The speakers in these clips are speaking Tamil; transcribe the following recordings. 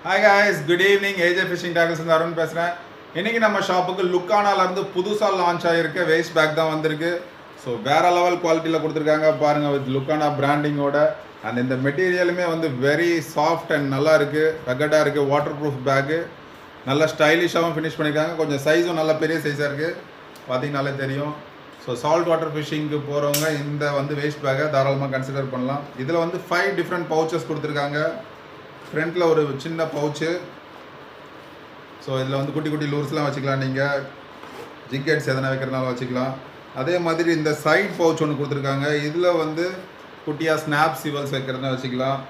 Hi guys, good evening. AJ Fishing Tackles and Arun பேசுறேன். இன்னைக்கு நம்ம ஷாப்புக்கு லுக்கானால இருந்து புதுசா லான்ச் ஆயிருக்க வேஸ்ட் பேக் தான் வந்திருக்கு. ஸோ வேற லெவல் குவாலிட்டியில் கொடுத்துருக்காங்க பாருங்க, வித் லுக்கானா பிராண்டிங்கோட. அண்ட் இந்த மெட்டீரியலுமே வந்து வெரி சாஃப்ட் அண்ட் நல்லா இருக்கு, ரகடா இருக்கு, வாட்டர் ப்ரூஃப் பேக்கு. நல்லா ஸ்டைலிஷாகவும் ஃபினிஷ் பண்ணியிருக்காங்க. கொஞ்சம் சைஸும் நல்ல பெரிய சைஸாக இருக்கு, பார்த்தீங்கனாலே தெரியும். ஸோ சால்ட் வாட்டர் ஃபிஷிங்க்கு போகிறவங்க இந்த வந்து வேஸ்ட் பேக்கை தாராளமாக கன்சிடர் பண்ணலாம். இதில் வந்து 5 டிஃப்ரெண்ட் பவுச்சஸ் கொடுத்துருக்காங்க. ஃப்ரண்ட்டில் ஒரு சின்ன பவுச்சு. ஸோ இதில் வந்து குட்டி குட்டி லூர்ஸ்லாம் வச்சுக்கலாம், நீங்கள் ஜிக்கெட்ஸ் எதனா வைக்கிறனாலும் வச்சுக்கலாம். அதே மாதிரி இந்த சைட் பவுச் ஒன்று கொடுத்துருக்காங்க. இதில் வந்து குட்டியாக ஸ்னாப் சிவல்ஸ் வைக்கிறதுனா வச்சுக்கலாம்.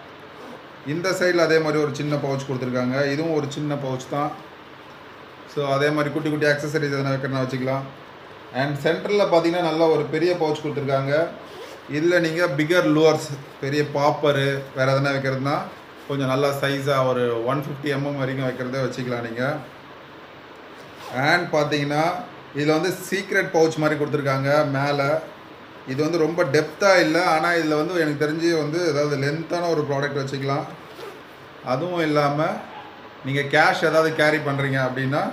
இந்த சைடில் அதே மாதிரி ஒரு சின்ன பவுச் கொடுத்துருக்காங்க. இதுவும் ஒரு சின்ன பவுச் தான். ஸோ அதே மாதிரி குட்டி குட்டி அக்சசரிஸ் எதனா வைக்கிறனா வச்சுக்கலாம். அண்ட் சென்டரில் பார்த்தீங்கன்னா நல்லா ஒரு பெரிய பவுச் கொடுத்துருக்காங்க. இதில் நீங்கள் பிகர் லூர்ஸ், பெரிய பாப்பரு, வேறு எதனா வைக்கிறதுனா கொஞ்சம் நல்லா சைஸாக ஒரு 150 mm வரைக்கும் வைக்கிறத வச்சுக்கலாம் நீங்கள். அண்ட் பார்த்தீங்கன்னா இதில் வந்து சீக்ரெட் பவுச் மாதிரி கொடுத்துருக்காங்க மேலே. இது வந்து ரொம்ப டெப்த்தாக இல்லை, ஆனால் இதில் வந்து எனக்கு தெரிஞ்சு வந்து ஏதாவது லென்த்தான ஒரு ப்ராடக்ட் வச்சுக்கலாம். அதுவும் இல்லாமல் நீங்கள் கேஷ் ஏதாவது கேரி பண்ணுறீங்க அப்படின்னா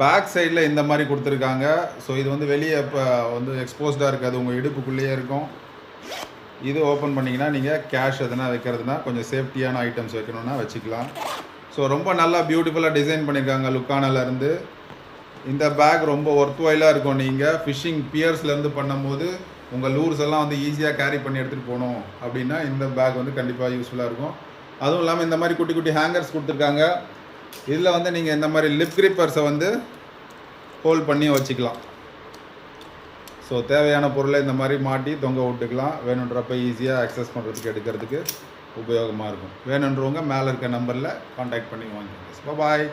பேக் சைடில் இந்த மாதிரி கொடுத்துருக்காங்க. ஸோ இது வந்து வெளியே இப்போ வந்து எக்ஸ்போஸ்டாக இருக்காது, உங்கள் இடுப்புக்குள்ளேயே இருக்கும். இது ஓப்பன் பண்ணிங்கன்னா நீங்கள் கேஷ் எதனா வைக்கிறதுனா கொஞ்சம் சேஃப்டியான ஐட்டம்ஸ் வைக்கணுன்னா வச்சுக்கலாம். ஸோ ரொம்ப நல்லா பியூட்டிஃபுல்லாக டிசைன் பண்ணியிருக்காங்க லுக்கானாலேருந்து. இந்த பேக் ரொம்ப ஒர்த்வைலாக இருக்கும். நீங்கள் ஃபிஷிங் பியர்ஸ்லேருந்து பண்ணும்போது உங்கள் லூர்ஸ் எல்லாம் வந்து ஈஸியாக கேரி பண்ணி எடுத்துகிட்டு போகணும் அப்படின்னா இந்த பேக் வந்து கண்டிப்பாக யூஸ்ஃபுல்லாக இருக்கும். அதுவும் இல்லாமல் இந்த மாதிரி குட்டி குட்டி ஹேங்கர்ஸ் கொடுத்துருக்காங்க. இதில் வந்து நீங்கள் இந்த மாதிரி லிப் கிரிப்பர்ஸை வந்து ஹோல்ட் பண்ணி வச்சுக்கலாம். ஸோ தேவையான பொருளை இந்த மாதிரி மாட்டி தொங்க விட்டுக்கலாம். வேணுன்றப்ப ஈஸியாக அக்சஸ் பண்ணுறதுக்கு எடுக்கிறதுக்கு உபயோகமாக இருக்கும். வேணுன்றவங்க மேலே இருக்க நம்பரில் கான்டாக்ட் பண்ணி வாங்கிக்கோங்க. பாய்.